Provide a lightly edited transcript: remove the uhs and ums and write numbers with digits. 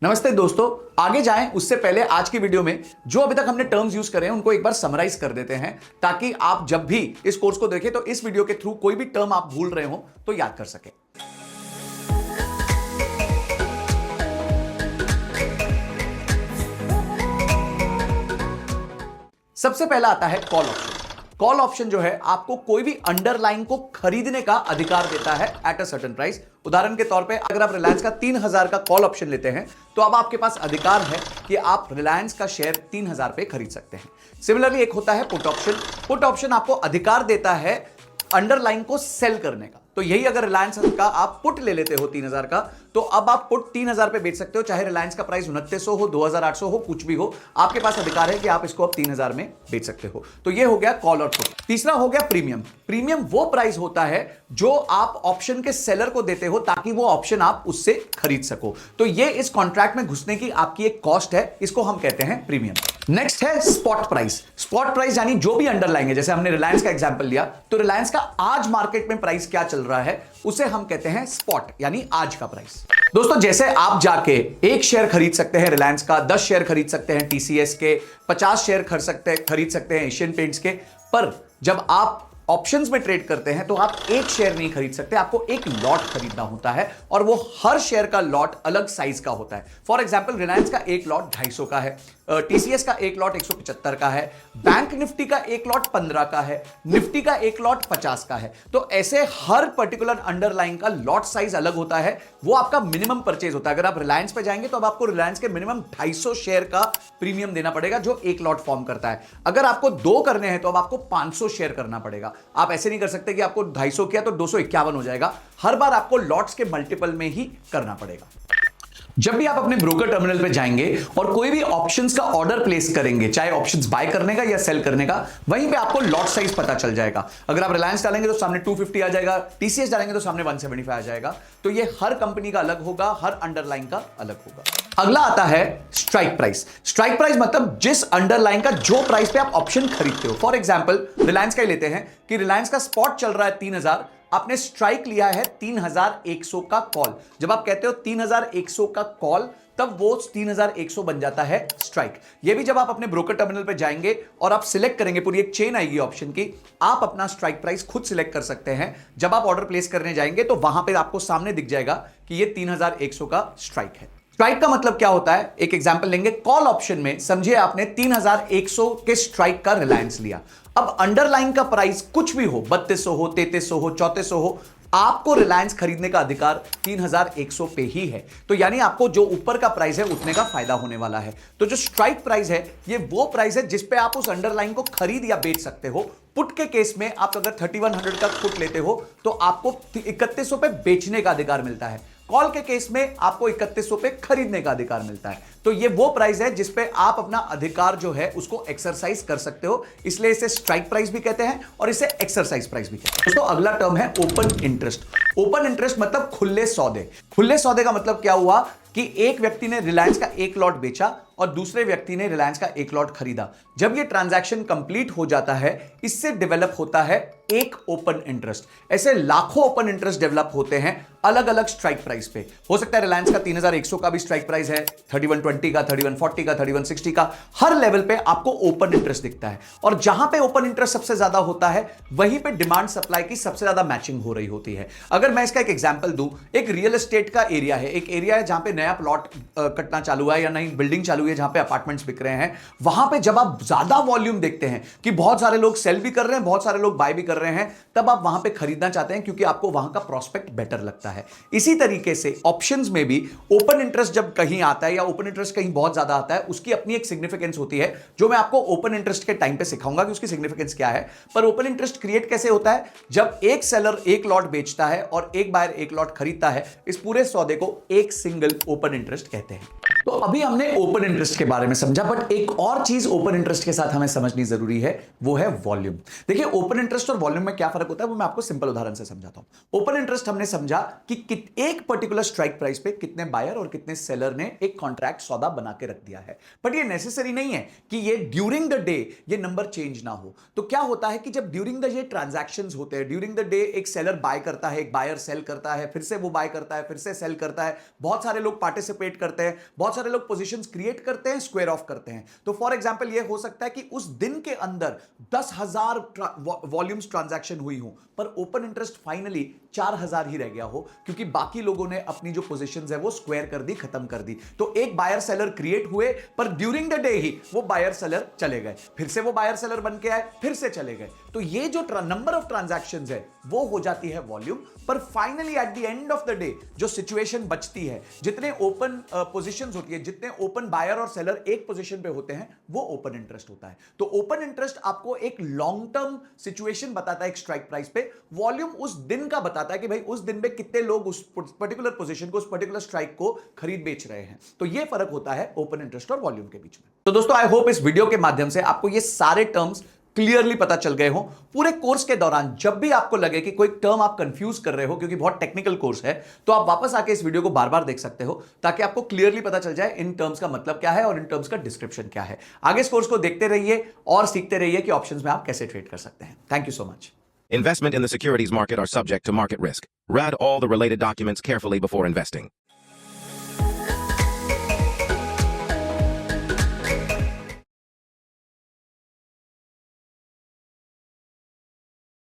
नमस्ते दोस्तों, आगे जाएं उससे पहले आज की वीडियो में जो अभी तक हमने टर्म्स यूज करे हैं उनको एक बार समराइज कर देते हैं ताकि आप जब भी इस कोर्स को देखें तो इस वीडियो के थ्रू कोई भी टर्म आप भूल रहे हो तो याद कर सके। सबसे पहला आता है कॉल ऑप्शन। कॉल ऑप्शन जो है आपको कोई भी अंडरलाइन को खरीदने का अधिकार देता है एट अ सर्टेन प्राइस। उदाहरण के तौर पे अगर आप रिलायंस का 3000 का कॉल ऑप्शन लेते हैं तो अब आपके पास अधिकार है कि आप रिलायंस का शेयर 3000 पे खरीद सकते हैं। सिमिलरली एक होता है पुट ऑप्शन। पुट ऑप्शन आपको अधिकार देता है अंडरलाइन को सेल करने का। तो यही अगर रिलायंस का आप पुट ले लेते हो 3000 का, तो अब आप पुट 3000 पे बेच सकते हो, चाहे रिलायंस का प्राइस 2900 हो, 2800 हो, कुछ भी हो, आपके पास अधिकार है कि आप इसको अब 3000 में बेच सकते हो। तो ये हो गया कॉल और पुट। तीसरा हो गया प्रीमियम। प्रीमियम वो प्राइस होता है जो आप ऑप्शन के सेलर को देते हो ताकि वो ऑप्शन आप उससे खरीद सको। तो ये इस कॉन्ट्रैक्ट में घुसने की आपकी एक कॉस्ट है, इसको हम कहते हैं प्रीमियम। नेक्स्ट है स्पॉट प्राइस। स्पॉट प्राइस यानी जो भी अंडरलाइन है, जैसे हमने रिलायंस का एग्जांपल लिया, तो रिलायंस का आज मार्केट में प्राइस क्या चल रहा है उसे हम कहते हैं स्पॉट यानी आज का प्राइस। दोस्तों, जैसे आप जाके एक शेयर खरीद सकते हैं रिलायंस का, 10 शेयर खरीद सकते हैं टीसीएस के, 50 शेयर खरीद सकते हैं एशियन पेंट्स के, पर जब आप ऑप्शंस में ट्रेड करते हैं तो आप एक शेयर नहीं खरीद सकते, आपको एक लॉट खरीदना होता है और वो हर शेयर का लॉट अलग साइज का होता है। फॉर एग्जांपल रिलायंस का एक लॉट 250 का है, टीसीएस का एक लॉट 175 का है, बैंक निफ्टी का एक लॉट 15 का है, निफ्टी का एक लॉट 50 का है। तो ऐसे हर पर्टिकुलर अंडरलाइन का लॉट साइज अलग होता है, वो आपका मिनिमम परचेज होता है। अगर आप रिलायंस पे जाएंगे तो अब आपको रिलायंस के मिनिमम 250 शेयर का प्रीमियम देना पड़ेगा जो एक लॉट फॉर्म करता है। अगर आपको 2 करने हैं तो अब आपको 500 शेयर करना पड़ेगा। आप ऐसे नहीं कर सकते कि आपको 250 किया तो 251 हो जाएगा, हर बार आपको लॉट्स के मल्टीपल में ही करना पड़ेगा। जब भी आप अपने ब्रोकर टर्मिनल पे जाएंगे और कोई भी ऑप्शंस का ऑर्डर प्लेस करेंगे, चाहे ऑप्शंस बाय करने का या सेल करने का, वहीं पे आपको लॉट साइज पता चल जाएगा। अगर आप रिलायंस डालेंगे तो सामने 250 आ जाएगा, टीसीएस डालेंगे तो सामने 175 आ जाएगा। तो ये हर कंपनी का अलग होगा, हर अंडरलाइन का अलग होगा। अगला आता है स्ट्राइक प्राइस। स्ट्राइक प्राइस मतलब जिस अंडरलाइन का जो प्राइस पे आप ऑप्शन खरीदते हो। फॉर एग्जांपल रिलायंस का ही लेते हैं कि रिलायंस का स्पॉट चल रहा है 3000, आपने स्ट्राइक लिया है 3100 का कॉल। जब आप कहते हो 3100 का कॉल, तब वो 3100 बन जाता है स्ट्राइक। ये भी जब आप अपने ब्रोकर टर्मिनल पे जाएंगे और आप सिलेक्ट करेंगे, पूरी एक चेन आएगी ऑप्शन की, आप अपना स्ट्राइक प्राइस खुद सिलेक्ट कर सकते हैं। जब आप ऑर्डर प्लेस करने जाएंगे तो वहां पे आपको सामने दिख जाएगा कि ये 3100 का स्ट्राइक है। स्ट्राइक का मतलब क्या होता है, एक एग्जांपल लेंगे। कॉल ऑप्शन में समझिए आपने 3100 के स्ट्राइक का रिलायंस लिया। अब अंडरलाइन का प्राइस कुछ भी हो, 3200 हो, 3300 हो, 3400 हो, आपको रिलायंस खरीदने का अधिकार 3100 पे ही है। तो यानी आपको जो ऊपर का प्राइस है उतने का फायदा होने वाला है। तो जो स्ट्राइक प्राइस है ये वो प्राइस है जिस पे आप उस अंडरलाइन को खरीद या बेच सकते हो। पुट के केस में आप अगर 3100 का पुट लेते हो तो आपको 3100 पे बेचने का अधिकार मिलता है। कॉल के केस में आपको 3100 पे खरीदने का अधिकार मिलता है। तो ये वो प्राइस है जिस पे आप अपना अधिकार जो है उसको एक्सरसाइज कर सकते हो, इसलिए इसे स्ट्राइक प्राइस भी कहते हैं और इसे एक्सरसाइज प्राइस भी कहते हैं। दोस्तों, अगला टर्म है ओपन इंटरेस्ट। ओपन इंटरेस्ट मतलब खुले सौदे। खुले सौदे का मतलब क्या हुआ कि एक व्यक्ति ने रिलायंस का एक लॉट बेचा और दूसरे व्यक्ति ने रिलायंस का एक लॉट खरीदा। जब ये ट्रांजैक्शन कंप्लीट हो जाता है, इससे डेवलप होता है एक ओपन इंटरेस्ट। ऐसे लाखों ओपन इंटरेस्ट डेवलप होते हैं अलग अलग स्ट्राइक प्राइस पे। हो सकता है रिलायंस का 3100 का भी स्ट्राइक प्राइस है, 3120 का, 3140 का, 3160 का, हर लेवल पे आपको ओपन इंटरेस्ट दिखता है। और जहां पे ओपन इंटरेस्ट सबसे ज्यादा होता है वहीं पे डिमांड सप्लाई की सबसे ज्यादा मैचिंग हो रही होती है। अगर मैं इसका एक एग्जांपल दूं, एक रियल एस्टेट का एरिया है, एक एरिया है जहां पे नया प्लॉट कटना चालू है या नई बिल्डिंग चालू है, जहां पे अपार्टमेंट्स बिक रहे हैं, वहां पे जब आप ज्यादा वॉल्यूम देखते हैं कि बहुत सारे लोग सेल भी कर रहे हैं, बहुत सारे लोग बाय भी कर रहे हैं, तब आप वहां पे खरीदना चाहते हैं क्योंकि आपको वहां का प्रोस्पेक्ट बेटर लगता है। इसी तरीके से ऑप्शंस में भी ओपन इंटरेस्ट जब कहीं आता है या ओपन इंटरेस्ट कहीं बहुत ज्यादा आता है, उसकी अपनी एक सिग्निफिकेंस होती है जो मैं आपको ओपन इंटरेस्ट के टाइम पे सिखाऊंगा कि उसकी सिग्निफिकेंस क्या है। पर ओपन इंटरेस्ट क्रिएट कैसे होता है, जब एक सेलर एक लॉट बेचता है और एक बायर एक लॉट खरीदता है, इस पूरे सौदे को एक सिंगल ओपन इंटरेस्ट कहते हैं। तो अभी हमने ओपन इंटरेस्ट के बारे में समझा, बट एक और चीज ओपन इंटरेस्ट के साथ हमें समझनी जरूरी है, वो है वॉल्यूम। देखिए, ओपन इंटरेस्ट और वॉल्यूम में क्या फर्क होता है वो मैं आपको सिंपल उदाहरण से समझाता हूं। ओपन इंटरेस्ट हमने समझा कि एक पर्टिकुलर स्ट्राइक प्राइस पे कितने बायर और कितने सेलर ने एक कॉन्ट्रैक्ट सौदा बना के रख दिया है, बट ये नेसेसरी नहीं है कि ये ड्यूरिंग द डे ये नंबर चेंज ना हो। तो क्या होता है कि जब ड्यूरिंग द डे ट्रांजैक्शंस होते हैं, ड्यूरिंग द डे एक सेलर बाय करता है, एक बायर सेल करता है, फिर से वो बाय करता है, फिर से सेल करता है, बहुत सारे लोग पार्टिसिपेट करते हैं, बहुत बहुत सारे लोग पोजीशंस क्रिएट करते हैं, स्क्वायर ऑफ करते हैं। तो फॉर एग्जांपल ये हो सकता है कि उस दिन के अंदर 10,000 वॉल्यूम्स ट्रांजैक्शन हुई हो, पर ओपन इंटरेस्ट फाइनली 4,000 ही रह गया हो, क्योंकि बाकी लोगों ने अपनी जो पोजीशंस है वो स्क्वायर कर दी, खत्म कर दी। तो एक बायर सेलर क्रिएट हुए, पर ड्यूरिंग द डे ही वो बायर सेलर चले गए, फिर से वो बायर सेलर बन के आए, फिर से चले गए। तो ये जो नंबर ऑफ ट्रांजैक्शंस है वो हो जाती है वॉल्यूम, पर finally at the end of the day जो सिचुएशन बचती है, जितने ओपन पोजीशंस होती है, जितने ओपन बायर और सेलर एक पोजीशन पे होते हैं, वो ओपन इंटरेस्ट होता है। तो ओपन इंटरेस्ट आपको एक लॉन्ग टर्म सिचुएशन बताता है एक स्ट्राइक प्राइस पे, वॉल्यूम उस दिन का बताता है कि भाई उस दिन में कितने लोग उस पर्टिकुलर पोजीशन को, उस पर्टिकुलर स्ट्राइक को खरीद बेच रहे हैं। तो ये फर्क होता है ओपन इंटरेस्ट और वॉल्यूम के बीच में। तो दोस्तों, आई होप इस वीडियो के माध्यम से आपको ये सारे टर्म्स क्लियरली पता चल गए हो। पूरे कोर्स के दौरान जब भी आपको लगे कि कोई टर्म आप कंफ्यूज कर रहे हो, क्योंकि बहुत टेक्निकल कोर्स है, तो आप वापस आके इस वीडियो को बार बार देख सकते हो, ताकि आपको क्लियरली पता चल जाए इन टर्म्स का मतलब क्या है और इन टर्म्स का डिस्क्रिप्शन क्या है। आगे इस कोर्स को देखते रहिए और सीखते रहिए कि ऑप्शंस में आप कैसे ट्रेड कर सकते हैं। Thank you so much. Investment in the securities market are subject to market risk. Read all the related documents carefully before investing.